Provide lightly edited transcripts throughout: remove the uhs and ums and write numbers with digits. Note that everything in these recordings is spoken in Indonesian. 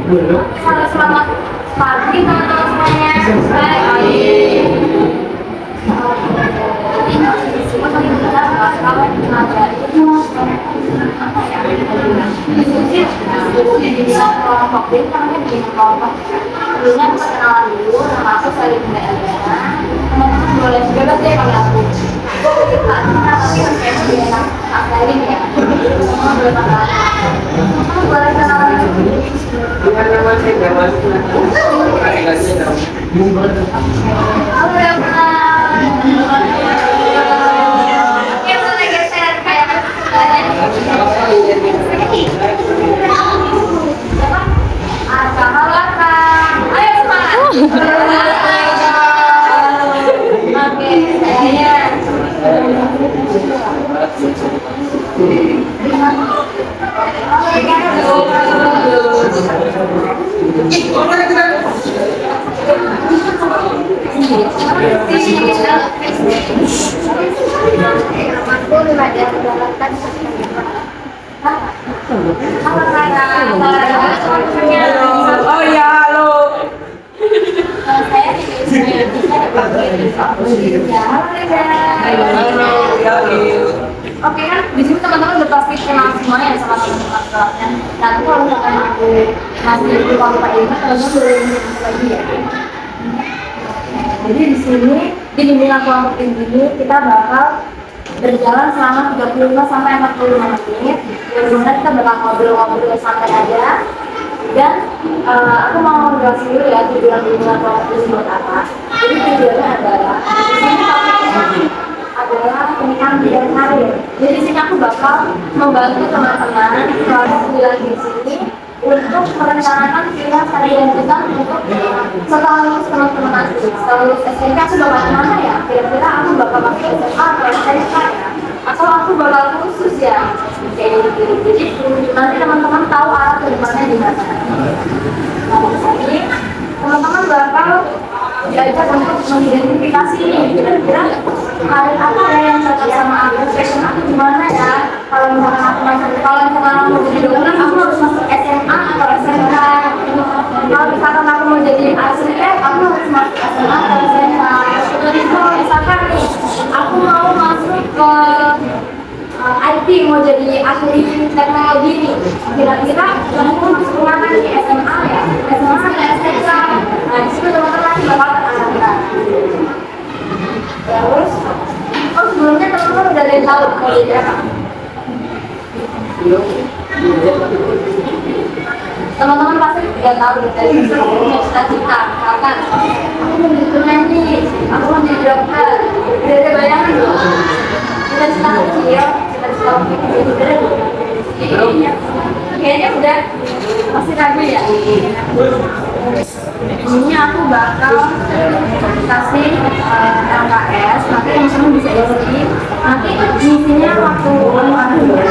Halo, selamat pagi teman-teman semuanya. Pagi. Di sini kita bakal ngajarin apa ya? Dibilang kelompok, jadi namanya bikin kelompok. Dulunya aku perkenalan dulu, nama aku Salim Dayana. Teman-teman boleh bebas deh panggil aku. Aku kita tapi kan kayak lebih enak ngajarin ya. Teman-teman boleh panggil aku. Teman-teman boleh kenalan dulu. Halo ya Pak. Oke, boleh geser kayak Arka, halo Arka. Ayo semangat. Oke, saya Oh ya, halo. saya Oke kan, di sini teman-teman udah pasti kenal semuanya ya sama teman-teman kelasnya. Nah, itu kalau misalkan aku masih lupa ini, teman-teman boleh ingat lagi ya. Jadi di sini di bimbingan kelompok ini kita bakal berjalan selama 35 sampai 45 menit. Kemudian kita bakal ngobrol-ngobrol santai aja. Dan aku mau jelasin dulu ya tujuan bimbingan kelompok ini buat apa. Jadi tujuannya adalah di sini topiknya adalah pernikahan bidang karir. Jadi di sini aku bakal membantu teman-teman kelas 9 di sini untuk merencanakan pilihan karir kita untuk setelah lulus teman-teman nanti. Setelah lulus SMK aku bakal kemana ya? Kira-kira aku bakal masuk SMA atau SMK ya? Atau aku bakal khusus ya? Kayak gitu. Jadi nanti teman-teman tahu arah ke depannya di mana. Nah, di sini teman-teman bakal diajak untuk mengidentifikasi nih kira-kira karir apa ya yang cocok sama aku, passion aku gimana ya. Kalau misalkan aku mau jadi dokter, aku harus masuk SMA atau SMK. Kalau misalkan aku mau jadi arsitek, aku harus masuk SMA atau SMK. Jadi kalau misalkan nih aku mau masuk ke IT, mau jadi ahli teknologi nih, kira-kira aku harus kemana nih, SMA ya, SMA atau SMK. Nah disitu teman-teman bakal terarahkan. Terus sebelumnya teman-teman udah ada yang tahu mau jadi apa? Teman-teman pasti udah tahu dari punya cita-cita, misalkan aku mau jadi penyanyi, aku mau jadi dokter. Udah ada bayangan belum? Cita-cita kecil, cita-cita kecil. Kayaknya udah masih ragu ya. Ini aku bakal kasih LKS, nanti teman-teman bisa isi. Nanti isinya waktu anak-anak ya.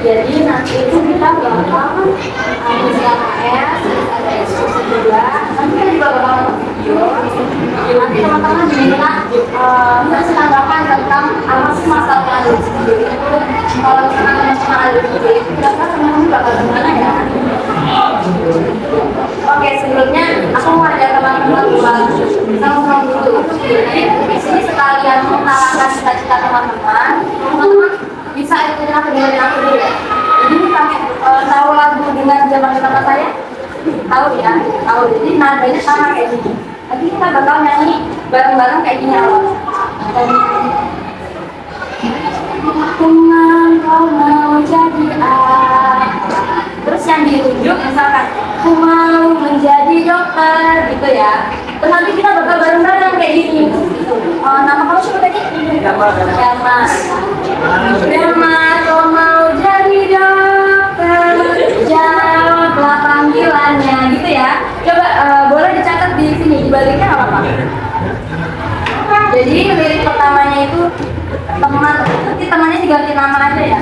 Jadi nanti itu kita bakal isi AKS, ada diskusi juga. Nanti kita juga bakal nonton video. Nanti teman-teman diminta kasih tanggapan tentang apa sih masalah yang ada di video itu. Kalau misalkan teman-teman ada di video itu, kira-kira teman-teman bakal gimana ya? Oke, sebelumnya aku mau ajak teman-teman buat sama-sama dulu. Jadi di sini sekalian mengutarakan cita-cita teman-teman bisa ikutin aku, dengerin aku dulu ya. Jadi tahu lagu dengan zaman pertama saya? Tahu ya, tahu. Jadi nadanya sama kayak gini. Nanti kita bakal nyanyi bareng-bareng kayak gini awal. Dengan kau mau jadi apa? Terus yang ditunjuk misalkan aku mau menjadi dokter gitu ya. Terus nanti kita bakal bareng-bareng kayak gini. Nama kamu siapa tadi? Dama. Dama, kau mau jadi dokter? Jawablah panggilannya gitu ya. Coba boleh dicatat di sini, dibaliknya apa-apa. Jadi lirik pertamanya itu teman Nanti temannya diganti nama aja ya.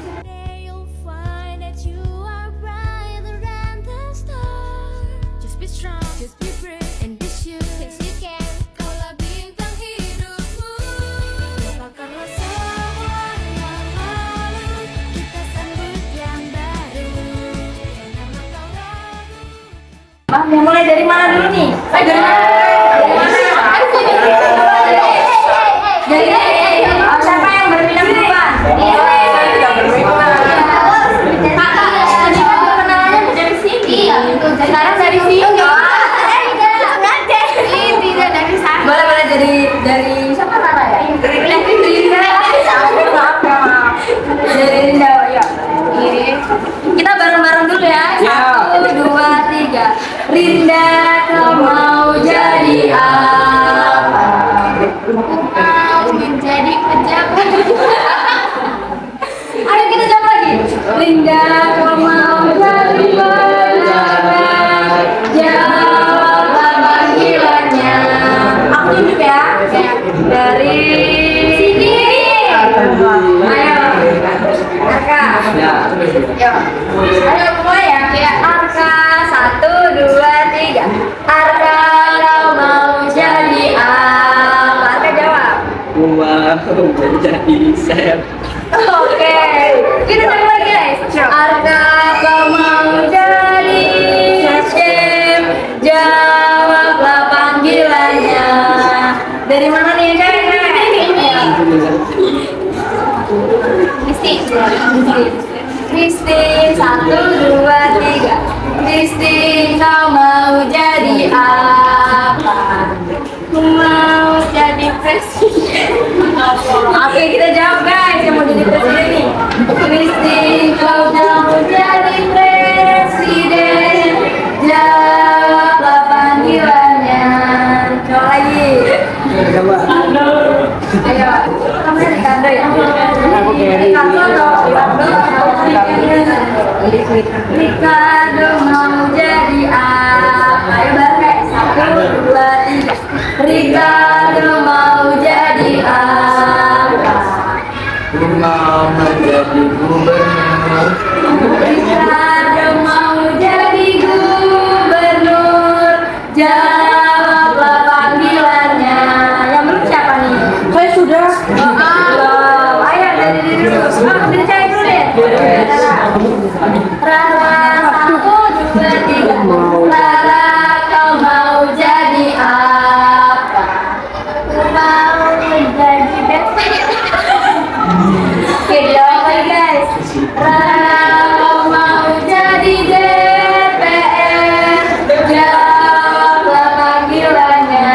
Someday you'll find that you are brighter than the stars. Just be strong, just be brave, and be sure. Cause you can. Kaulah bintang hidupmu. Lupakanlah semua yang lalu. Kita sambut yang baru. Janganlah kau ragu. Mau mulai dari mana dulu nih? Dari mana? Siapa yang berminat duluan? Kakak, tadi kan perkenalannya dari sini. Sekarang dari sini. Tidak dari sana. Boleh dari siapa Rara ya? Dari Rinda. Maaf ya, maaf. Dari Rinda, ya. Kita bareng-bareng dulu ya. Ya. 1, 2, 3. Rinda, kau mau jadi apa? Mau menjadi pejabat. Ayo kita jawab lagi. Rinda, kau mau jadi pejabat? Jawablah panggilannya. Aku tunjuk ya. Dari sini. Ayo. Arka. Yuk. Ayo mulai ya. Arka 1, 2, 3. Arka, kau mau jadi apa? Arka jawab. Mau menjadi chef. Oke, kita coba lagi guys. Arka, kau mau jadi chef? Jawablah panggilannya. Dari mana nih guys? Christine, 1, 2, 3. Christine, kau mau jadi apa? Mau jadi presiden. Oke, kita jawab guys yang mau jadi presiden nih. Christine, kau mau jadi presiden? Jawablah panggilannya. Coba lagi. Ayo, kamu dari Kando ya? Ricardo atau Ricardo mau jadi apa? Ayo bareng guys. 1, 2, 3. Ricardo mau jadi apa? Mau menjadi gubernur. Ricardo mau jadi gubernur. Jawablah panggilannya. Yang belum siapa nih? Saya sudah. Belum. Ayo dari diri dulu. Dari saya dulu deh. Rara 1, 2, 3. Rara, kau mau jadi apa? Mau menjadi Oke, jawab lagi guys. Rara, kau mau jadi DPR? Jawablah panggilannya.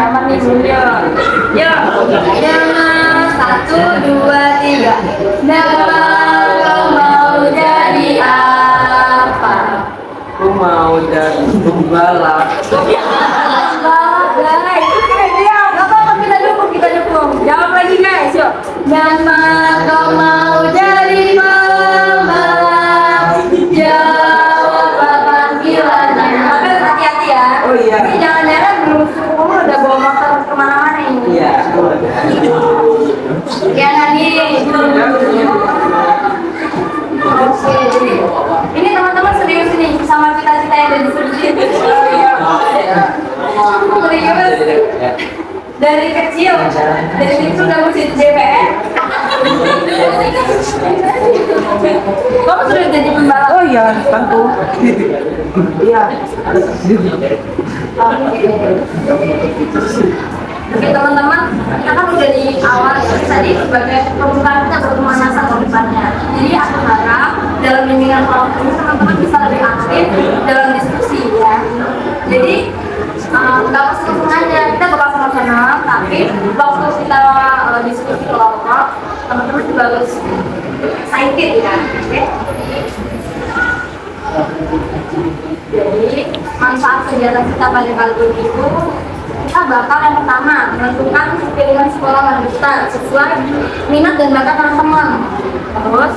Aman nih belum yuk. Yuk. Nama 1, 2, 3. Nama, kau mau jadi apa? Aku mau jadi pembalap. Kita dukung. Jawab lagi guys, yuk. Nama, kau mau jadi pembalap? Jawablah panggilannya. Tapi hati-hati ya. Oh, iya. Ini jangan-jangan belum kamu udah bawa motor kemana-mana ini. Iya. Ya Nani. Oke, jadi ini teman-teman serius nih sama cita-cita yang ada di sini. Serius. Dari kecil, dari kecil udah mau jadi DPR. Kamu sudah jadi pembalap? Oh iya, tentu. Iya. Oke teman-teman, kita kan udah di awal ya, tadi sebagai pembukaan kita pemanasan ke depannya. Jadi aku harap dalam bimbingan kelompok ini teman-teman bisa lebih aktif dalam diskusi ya. Jadi nggak pasti aja kita bakal sama-sama, tapi waktu kita diskusi kelompok teman-teman juga harus excited ya, oke? Jadi manfaat kegiatan kita pada kali ini itu kita bakal yang pertama menentukan pilihan sekolah lanjutan sesuai minat dan bakat teman-teman. Terus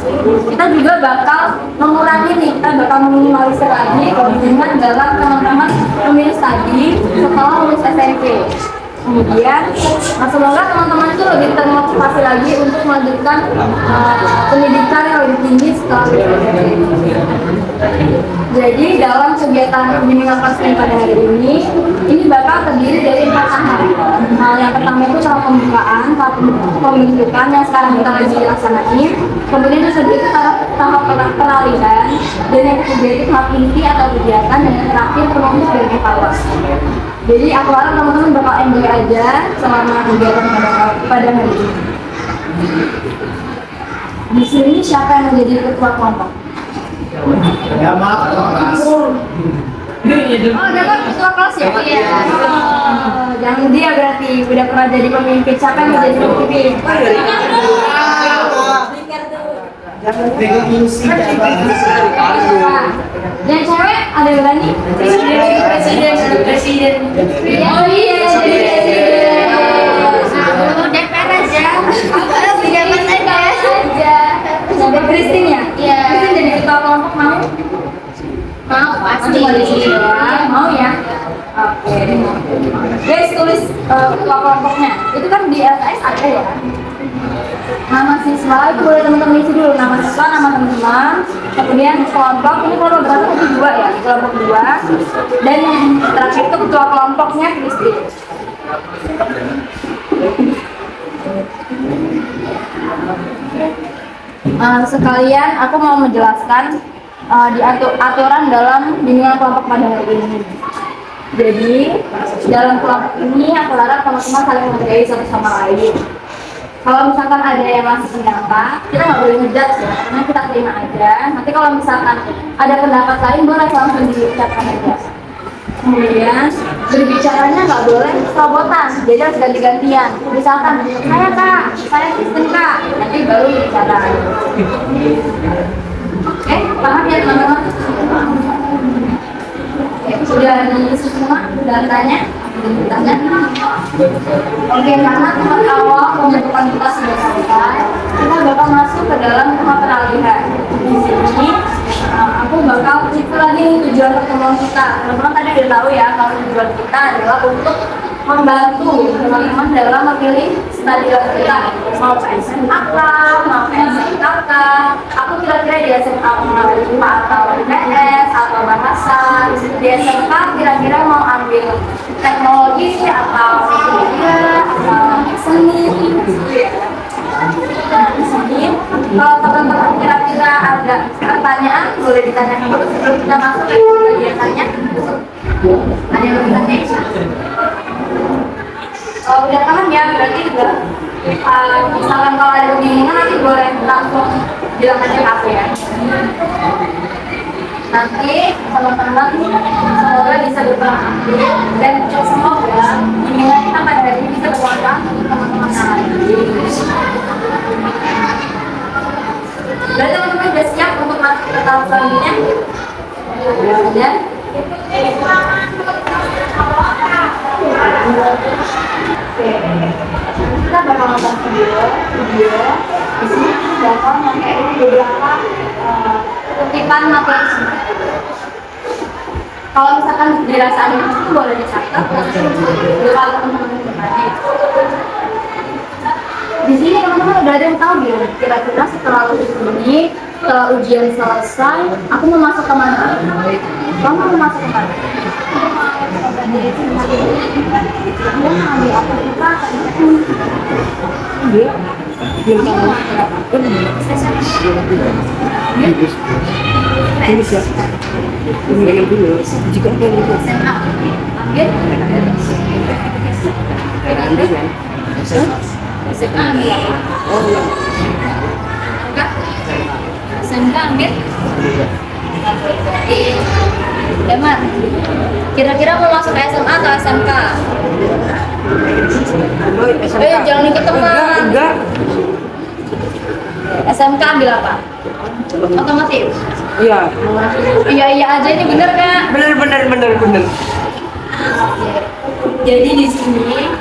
kita juga bakal mengurangi nih, kita bakal meminimalisir lagi kebingungan dalam teman-teman memilih studi setelah lulus SMP. Kemudian, semoga teman-teman itu lebih termotivasi lagi untuk melanjutkan pendidikan yang lebih tinggi setelah lulus. Jadi dalam kegiatan bimbingan kelas pada hari ini bakal terdiri dari 4 tahap. Yang pertama itu tahap pembukaan, tahap pembentukan yang sekarang kita lagi laksanain. Kemudian yang kedua itu tahap peralihan, dan yang ketiga itu tahap inti atau kegiatan, dan yang terakhir penulis dan evaluasi. Jadi aku harap teman-teman bakal enjoy aja selama kegiatan pada hari ini. Di sini siapa yang menjadi ketua kelompok? Ya maaf. Oh, dia kan ketua kelas ya? Iya. Jangan dia berarti udah pernah jadi pemimpin. Siapa yang mau jadi pemimpin? Pegang musik. Yang cewek ada yang berani? Presiden. Oh iya, jadi presiden. Aku DPR aja. Aku pejabat aja. Sampai Christine ya? Iya. Christine jadi ketua kelompok mau? Mau pasti. Mau ya? Oke. Guys, tulis ketua kelompoknya. Itu kan di LKS ada ya? Nama siswa itu boleh teman-teman isi dulu, nama siswa, nama teman-teman, kemudian kelompok, ini kelompok berapa? Itu 2 ya, kelompok 2, dan yang terakhir itu ketua kelompoknya Christine. Sekalian aku mau menjelaskan di aturan dalam bimbingan kelompok pada hari ini. Jadi dalam kelompok ini aku harap teman-teman saling menghargai satu sama lain. Kalau misalkan ada yang masih pendapat, kita nggak boleh ngejudge ya, karena kita terima aja. Nanti kalau misalkan ada pendapat lain, boleh langsung diucapkan aja. Kemudian berbicaranya nggak boleh serobotan, jadi harus ganti-gantian. Misalkan saya kak, saya Kristen kak, nanti baru bicara. Oke, paham ya teman-teman? Sudah diisi semua datanya? Oke, karena tahap awal pembentukan kita sudah selesai, kita bakal masuk ke dalam tahap peralihan. Di sini aku bakal cerita lagi nih tujuan pertemuan kita. Teman-teman tadi udah tahu ya kalau tujuan kita adalah untuk membantu teman-teman dalam memilih studi kita, mau ke SMK, mau ke SMK. Aku kira-kira di SMK mau IPA atau IPS atau bahasa. Di SMK kira-kira mau ambil teknologi atau media atau seni gitu ya. Nah, di sini kalau teman-teman kira-kira ada pertanyaan boleh ditanyakan dulu sebelum kita masuk ke kegiatannya. Ada yang mau ditanya? Kalau udah paham ya berarti udah. Misalkan kalau ada kebingungan nanti boleh langsung bilang aja ke aku ya. Nanti teman-teman semoga bisa berperan aktif dan semoga bimbingan kita pada hari ini bisa bermanfaat untuk teman-teman yang lain. Berarti teman-teman sudah siap untuk masuk ke tahap selanjutnya? Ya. Kita bakal nonton video. Di sini bakal pakai beberapa kutipan materi. Kalau misalkan dirasa ada itu boleh dicatat, kalau teman-teman bertanya. Di sini teman-teman udah ada yang tahu belum? Kira-kira setelah ujian selesai, aku mau masuk ke mana? Kamu mau masuk ke mana? Dia ngambil apa kita? Dia ini siapa? Ini dulu. Jika ada yang ambil, oh iya. SMK ambil. Demar, kira-kira mau masuk SMA atau SMK? Jangan ikut teman. Enggak. SMK ambil apa? Otomotif. Iya. Iya aja ini bener nggak? Bener. Jadi di sini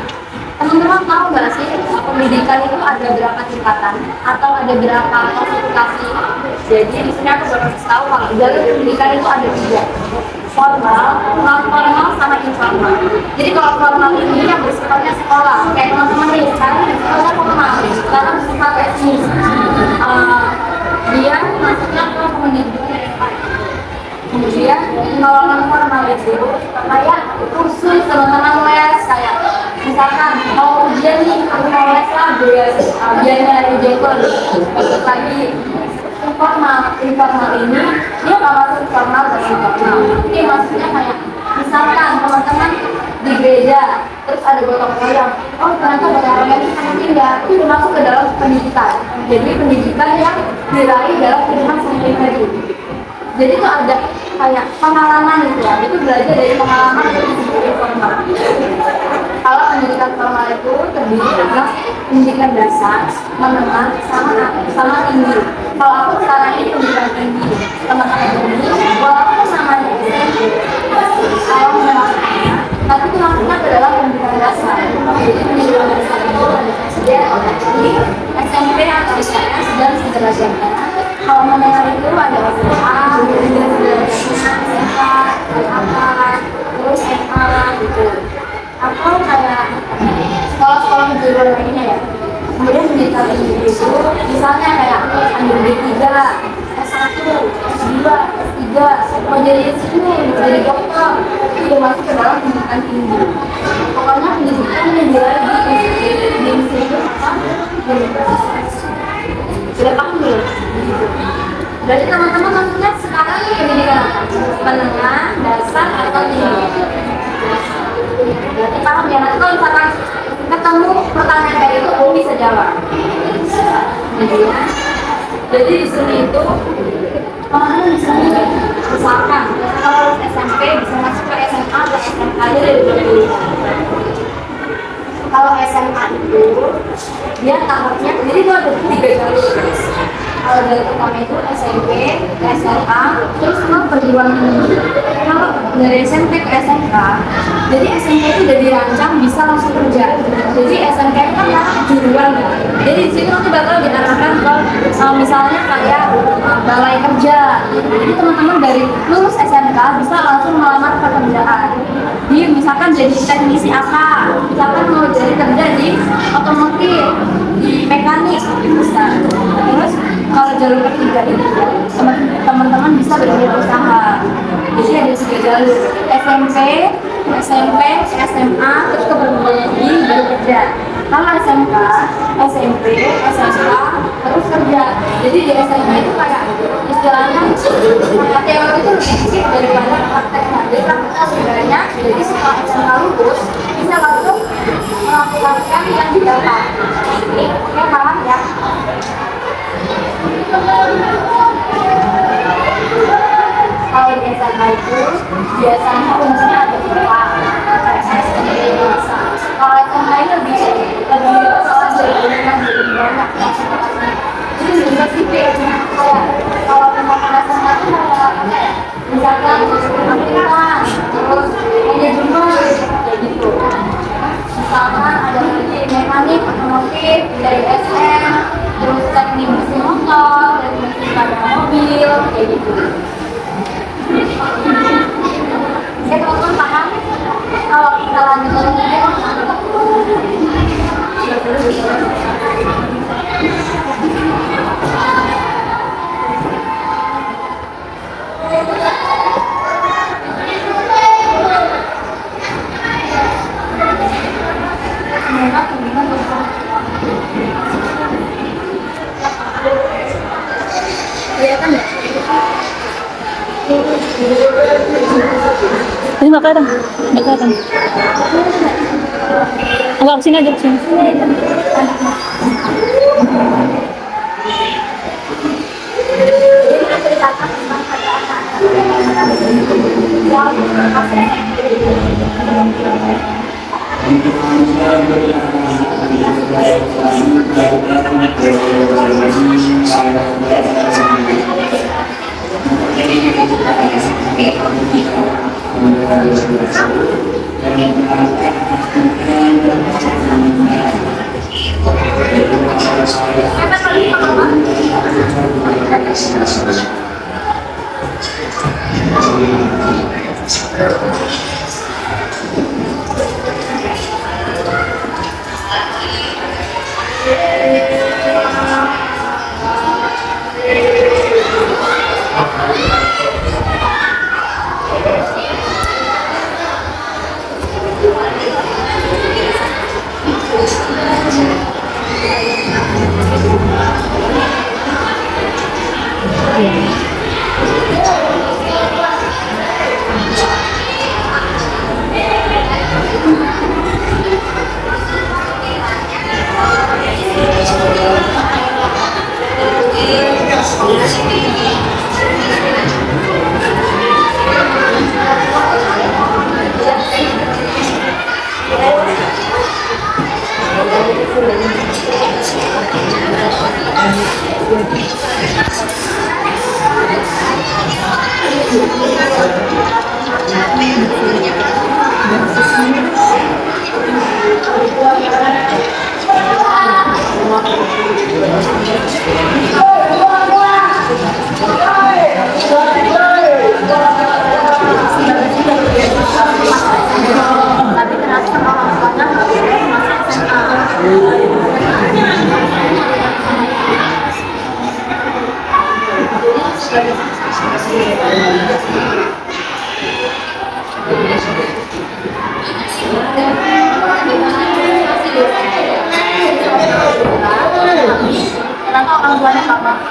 teman-teman tahu nggak sih pendidikan itu ada berapa tingkatan atau ada berapa klasifikasi? Jadi di sini aku baru tahu kalau jalur pendidikan itu ada 3, formal, non formal, sama informal. Jadi kalau formal ini yang bersifatnya sekolah, kayak teman-teman nih sekarang sekolahnya formal, sekarang sifat etnis. Dia masuknya ke pendidikan. Kemudian kalau non formal itu kayak kursus teman-teman les, kayak misalkan mau ujian nih aku mau les lah biar ujian itu lagi. Informal ini dia nggak masuk formal dan informal. Ini maksudnya kayak misalkan teman-teman di gereja terus ada gotong royong, oh ternyata gotong royong ini penting ya, itu masuk ke dalam pendidikan. Jadi pendidikan yang diraih dalam kehidupan sehari-hari. Jadi itu ada kayak pengalaman gitu ya, itu belajar dari pengalaman itu disebut informal. Kalau pendidikan formal itu terdiri atas pendidikan dasar, menengah, sama tinggi. Kalau aku sekarang ini pendidikan tinggi, teman-teman ini walaupun namanya SMP, kalau menengahnya, tapi itu maksudnya ke dalam pendidikan dasar. Jadi pendidikan dasar itu ada SD, di SMP atau IPS dan sederajatnya. Kalau menengah itu ada SMA, kemudian sederajatnya SMK, terus SMA gitu. Atau kayak sekolah-sekolah kejuruan lainnya ya. Kemudian pendidikan tinggi itu misalnya kayak ambil D3, S1, S2, S3, mau jadi sini, mau jadi dokter, itu udah masuk ke dalam pendidikan tinggi. Pokoknya pendidikan yang diraih di institut apa? Sudah paham belum? Berarti teman-teman maksudnya sekarang pendidikan apa? Menengah, dasar, atau tinggi? Berarti paham ya, nanti kalau misalkan ketemu pertanyaan kayak itu, aku bisa jawab. Jadi di sini itu teman-teman bisa misalkan kalau SMP bisa masuk ke SMA atau SMK aja dari dulu. Kalau SMA itu dia tahapnya, jadi itu ada 3 jalur. Kalau dari pertama itu SMP, SMA, terus ke perguruan tinggi. Kalau dari SMP ke SMK, jadi SMP itu udah dirancang bisa langsung kerja. Jadi SMK itu kan juruan, jadi di situ nanti bakal diarahkan ke misalnya kayak balai kerja. Jadi teman-teman dari lulus SMK bisa langsung melamar pekerjaan. Di misalkan jadi teknisi apa, misalkan mau jadi kerja di otomotif, di mekanik bisa. Terus kalau jalur ketiga itu teman-teman bisa berwirausaha. Jadi ada 3 jalur, SMP, SMA, terus ke perguruan tinggi baru kerja. Kalau SMK, SMP, SMK, terus kerja. Jadi di SMK itu kayak istilahnya kayak teori itu lebih sedikit daripada prakteknya. Jadi prakteknya sebenarnya, jadi setelah SMK lulus bisa langsung melakukan yang didapat. Oke, paham ya? Kalau di SMK itu biasanya fungsinya ada 2, PPS dan dewasa. Kalau SMK ini lebih soal jaringan lebih banyak. Jadi lebih spesifik. Kalau teman-teman SMK itu kayak misalkan akuntan, terus manajemen kayak gitu. Misalkan ada lagi mekanik, otomotif, dari SM, terus teknik mesin motor, teknik mesin pada mobil kayak gitu. Ya teman-teman paham? Kalau kita lanjut lagi kelihatan ya? Ini nggak kelihatan, nggak kelihatan. Agak kesini aja, kesini. Tapi ternyata sama orang tuanya nggak boleh masuk SMA. Jadi ternyata orang tuanya nggak mampu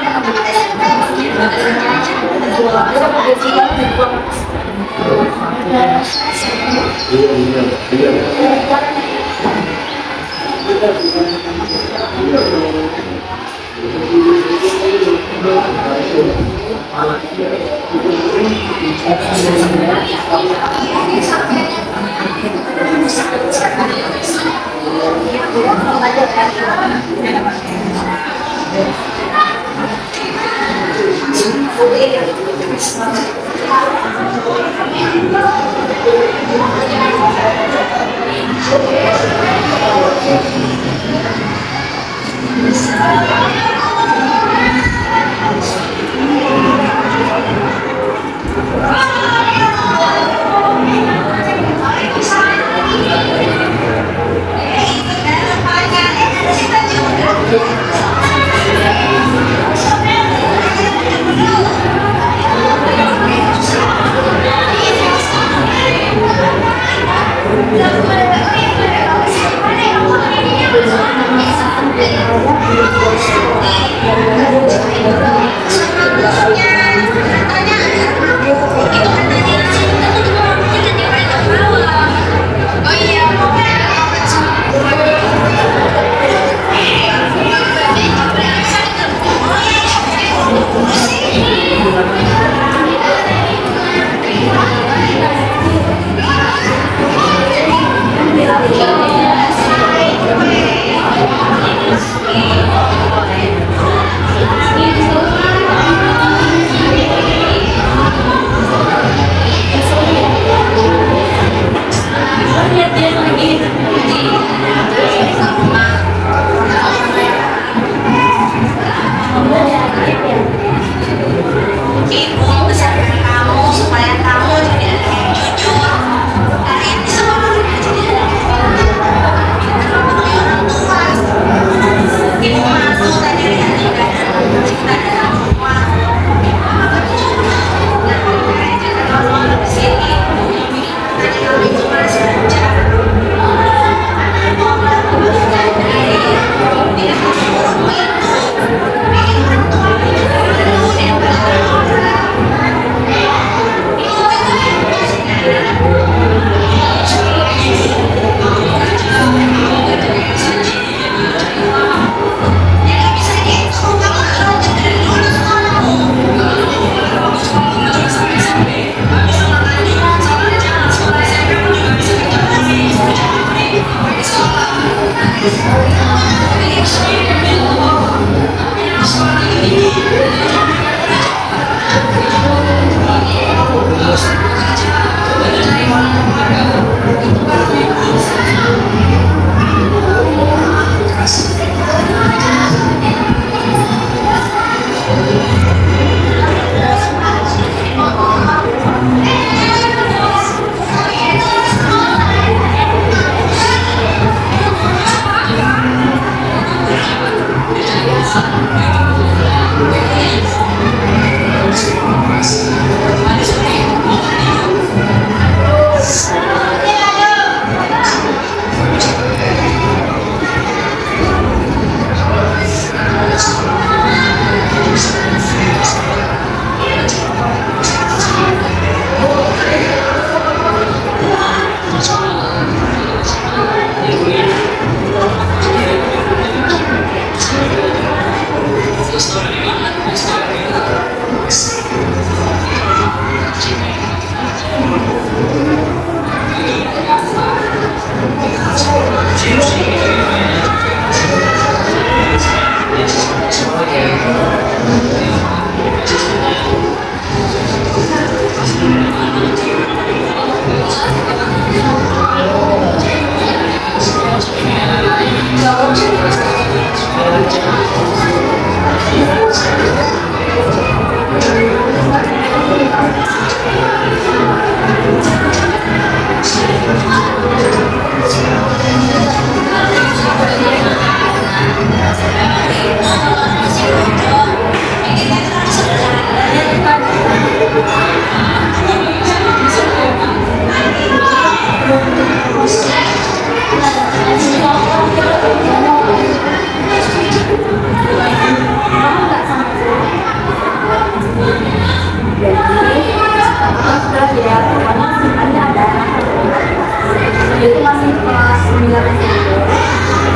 Dia itu masih kelas 9 SMP.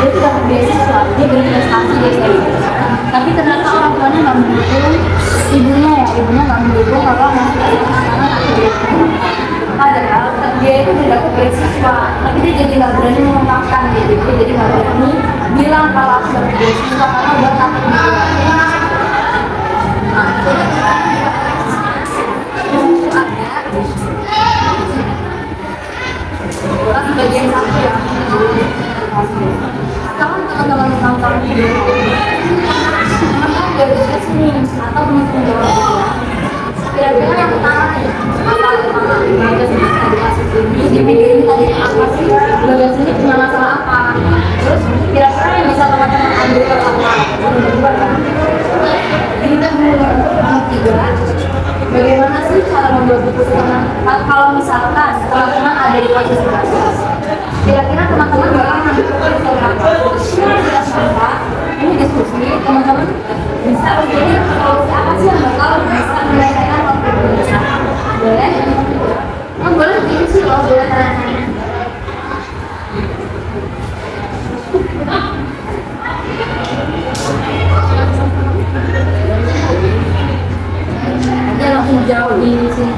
Dia itu dapat beasiswa, dia berprestasi di SMP. Tapi ternyata orang tuanya nggak mendukung, ibunya nggak mendukung kalau masuk ke SMA karena takut dia. Padahal dia itu tidak dapat beasiswa, tapi dia jadi nggak berani mengungkapkan gitu. Dia jadi nggak berani bilang kalau aku dapat beasiswa karena dia takut dia. Kelas bagian satu ya. Atau teman-teman nonton video atau dari sini atau teman-teman jawab kira-kira yang pertama nih masalah pertama bagas ini tadi kasus ini di video ini tadi apa sih bagas ini punya masalah apa, terus kira-kira yang bisa teman-teman ambil pertama berdua kan ini kita nomor 3 bagaimana sih cara membuat buku teman kalau misalkan teman-teman ada di posisi bagas, kira-kira teman-teman bakal ngambil keputusan apa? Tidak sangka ini diskusi teman-teman bisa menjadi solusi apa sih yang bakal bisa menyelesaikan konflik ini? Boleh? Oh boleh gitu sih loh, boleh tanya. Dia langsung jauh di sini.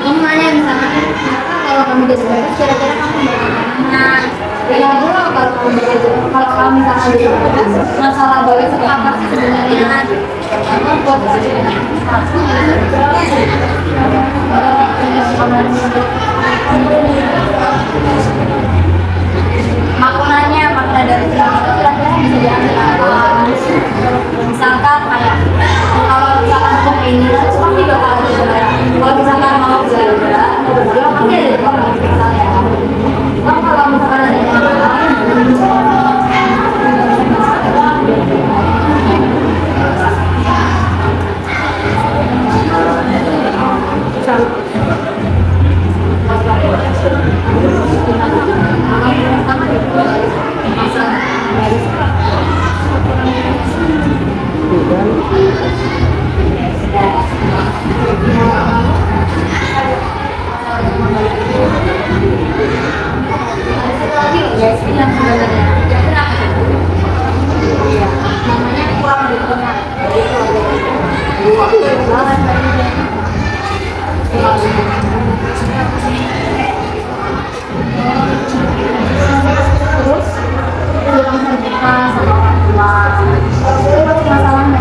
Kamu nanya misalkan kalau kamu jadi bagus kira-kira kamu bakal kemana? Ya dulu kalau kamu bekerja, kalau kamu misalkan jadi bagus masalah bagus itu apa sih sebenarnya? Kamu buat maknanya, makna dari film itu kira-kira bisa diambil apa? Misalkan kayak kalau misalkan hukum ini terus pasti bakal ada jalan. Kalau misalkan mau belajar, mau berjuang pasti ada jalan misalnya. Kalau misalkan ada guys, ini yang sebenarnya kira-kira apa itu? Iya, namanya kurang berguna. Terus kurang terbuka sama orang tua. Itu masalahnya.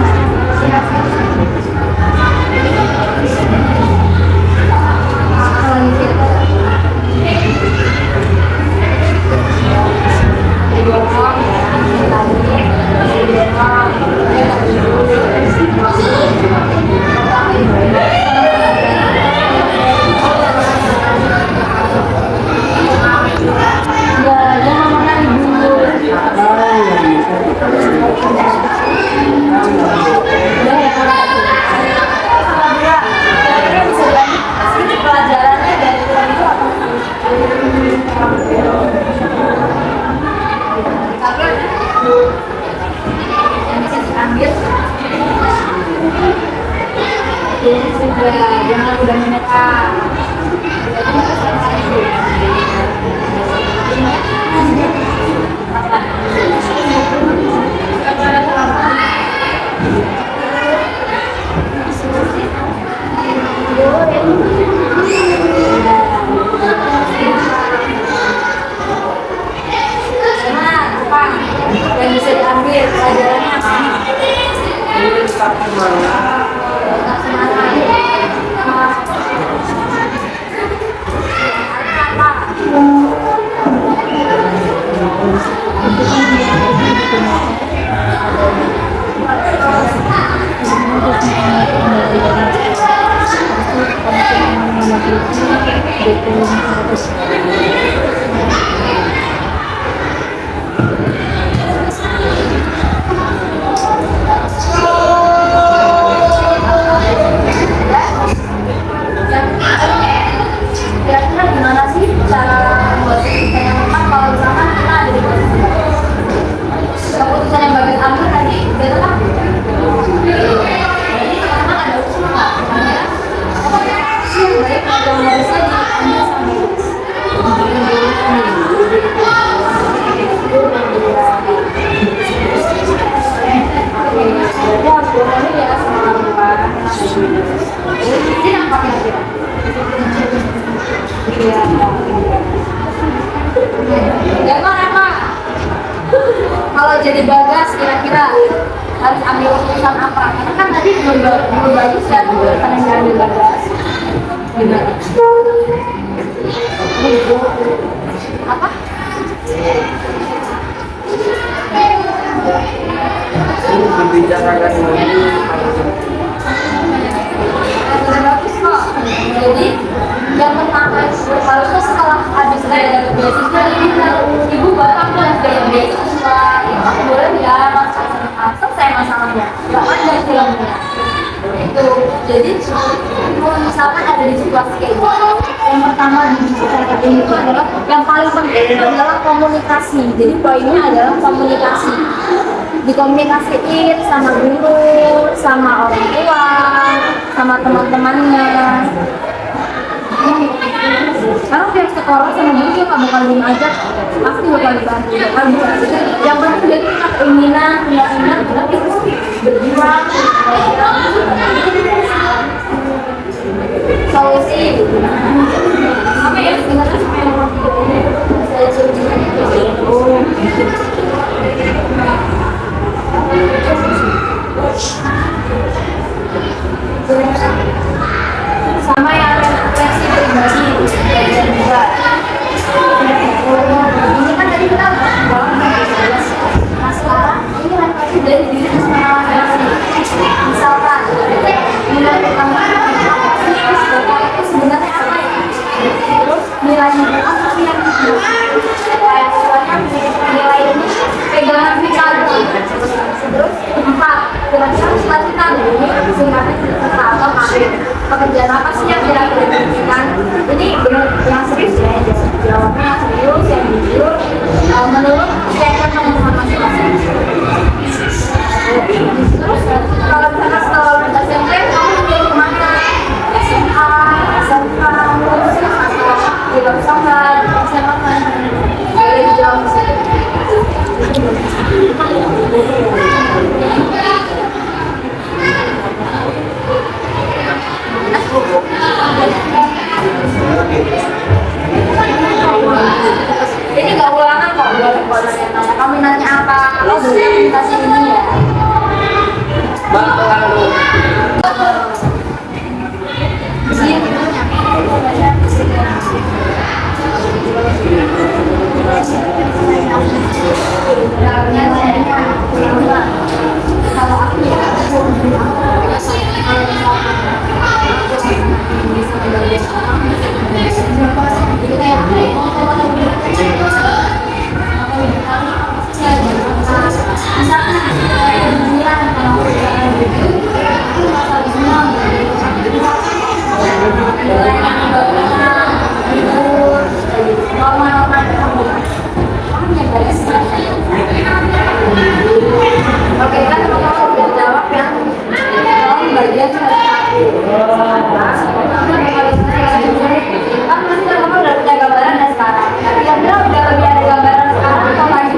Jangan udah menekan. Apa? tetap semangat. Kira-kira gimana sih cara membuat keputusan yang tepat kalau misalkan kita ada di posisi keputusan yang bagus ambil tadi beda kan? Jadi teman-teman ada usul nggak? Misalnya sih yang baik atau nggak bisa diambil sama jadi harus bohongin ya sama orang tua. Ini apa kira-kira? Iya. Emma. Kalau jadi Bagas kira-kira harus ambil keputusan apa? Karena kan tadi belum bagus ya keputusan yang diambil Bagas. Gimana? Apa? Membicarakan lagi. Bagus kok. Jadi yang pertama harusnya setelah habis dari beasiswa ibu bapak aku harus dari beasiswa aku boleh ya selesai masalahnya nggak ada filmnya itu. Jadi kalau misalkan ada di situasi kayak gitu, yang pertama dibicarakan itu adalah yang paling penting adalah komunikasi. Jadi poinnya adalah komunikasi, dikomunikasiin sama guru, sama orang tua, sama teman-temannya. Karena pihak sekolah sama guru juga nggak bakal diem aja, pasti bakal dibantu. Yang penting dia punya keinginan tapi berjuang. Solusi apa ya sebenarnya supaya orang saya sama yang refleksi pribadi juga. Ini kan tadi kita nah sekarang ini refleksi dari diri masing-masing. Misalkan nilai pertama itu sebenarnya apa ya? Terus nilainya apa sih yang nilai ini pegangan kita. Terus 4 kira-kira selanjutnya ini singkatnya kita atau karir pekerjaan apa sih yang kira-kira dibutuhkan. Ini benar yang serius ya, jawabnya yang serius, yang jujur menurut statement yang masing-masing. Terus kalau misalnya setelah lulus SMP kamu pilih kemana? SMA, SMK, tidak usaha, SMA kan boleh dijawab sih. Ini gak ulangan kok, buat nanya-nanya. Kamu nanya apa? Kalau boleh kasih ini ya. Kalau aku ya, oke kan teman-teman udah jawab ya. Bagian kan pasti teman-teman udah punya gambaran dan sekarang. Kira-kira udah lebih ada gambaran sekarang atau lagi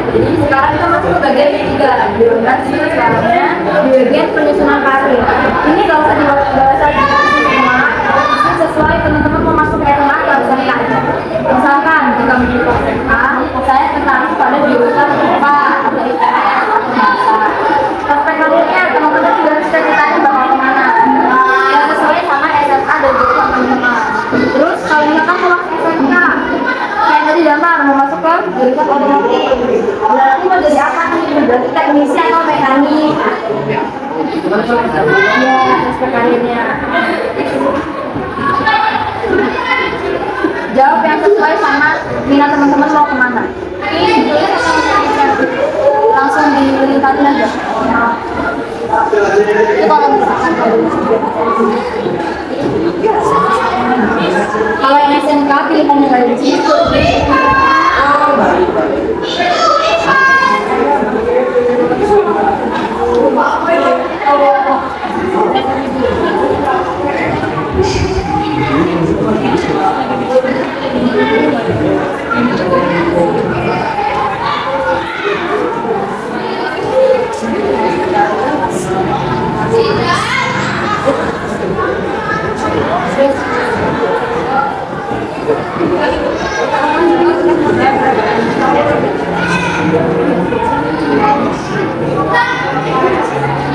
jadi sekarang kita masuk ke bagian ketiga, birokrasi sekarangnya di bagian penyusunan karir. Ini gak usah dibahas lagi semua, sesuai teman-teman mau masuk SMA atau SMK. Misalkan jika menjadi SMA, saya tertarik pada jurusan IPA atau IPS atau polisi atau mekanik? Iya, transfer karirnya. Jawab yang sesuai sama minat teman-teman mau kemana. Langsung dilingkarin aja. Itu kalau misalkan kalau yang SMK pilihannya dari situ.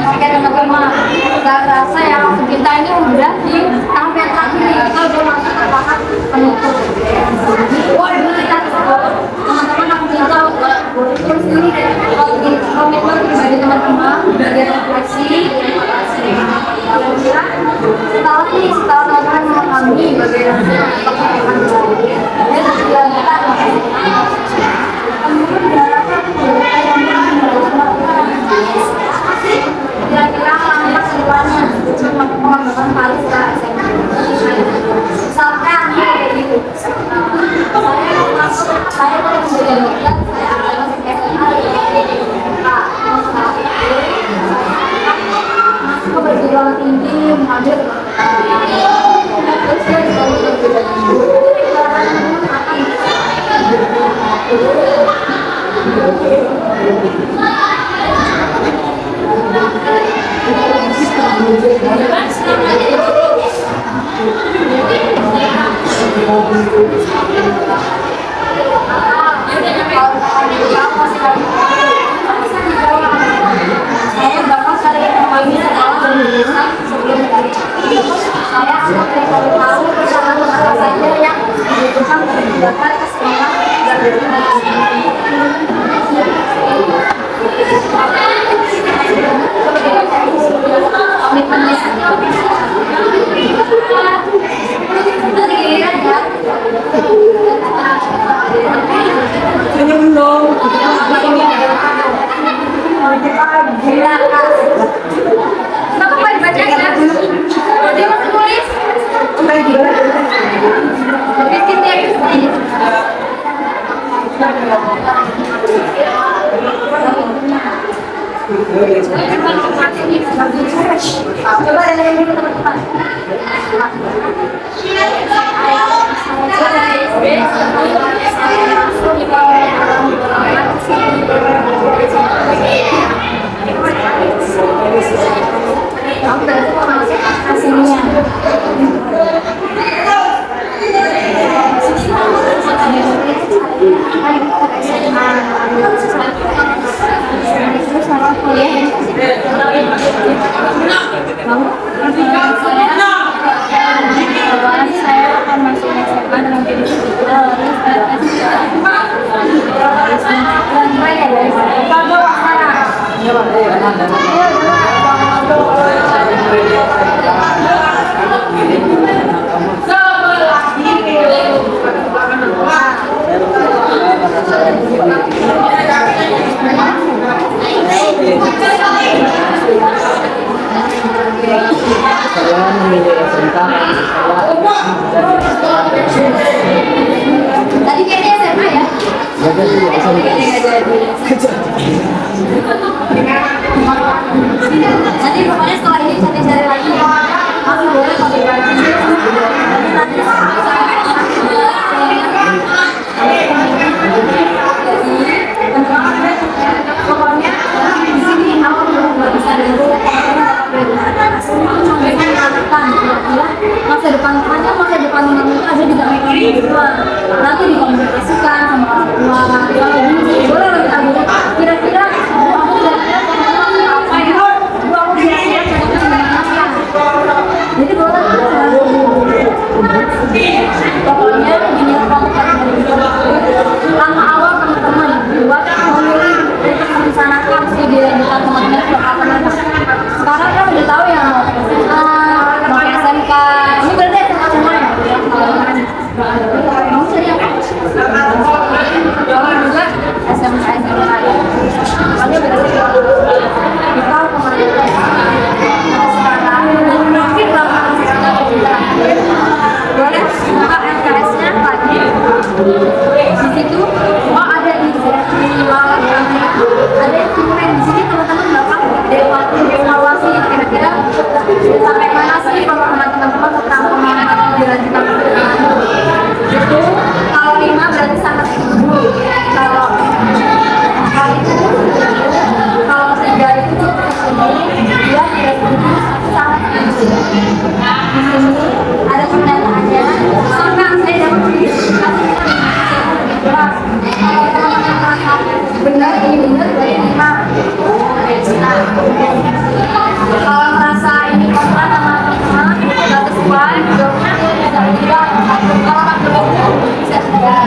Oke teman-teman, gak terasa ya kita ini udah di tahap yang terakhir nih. Kita udah masuk ke tahap penutup. Wah, dulu kita teman-teman aku minta terus ini kalau di komitmen pribadi teman-teman sebagai refleksi. Setelah teman-teman memahami bagaimana perkembangan belajar dan tujuan kita kira-kira langkah kedepannya untuk pengembangan pariwisata SMK. Misalkan kayak gitu, saya mau menjadi dokter, saya akan masuk SMK. Masuk ke perguruan tinggi, mengambil terus saya juga saya bakal cari informasi sekolah dan jurusan sebelum dari saya akan mencari tahu persyaratan apa saja yang dibutuhkan untuk mendaftar ke sekolah dan coba dengerin dulu teman-teman. Saya akan masuk SMA dengan Saya memilih SMK tadi kayaknya SMA ya? jadi SMK. Nanti pokoknya setelah ini cari-cari lagi masih boleh pakai pokoknya di sini aku belum bisa dulu masa depan panjang, masa depan teman itu ada di dalam semua. Nanti dikomunikasikan sama orang tua. Kalau dulu boleh loh kita bilang kira-kira aku apa ya? Aku kira-kira jadi boleh. Pokoknya gini langkah awal teman-teman buat memilih untuk merencanakan studi lanjut Kalau merasa ini kontra sama teman-teman, nggak sesuai, bisa juga kalau nggak bergabung bisa juga.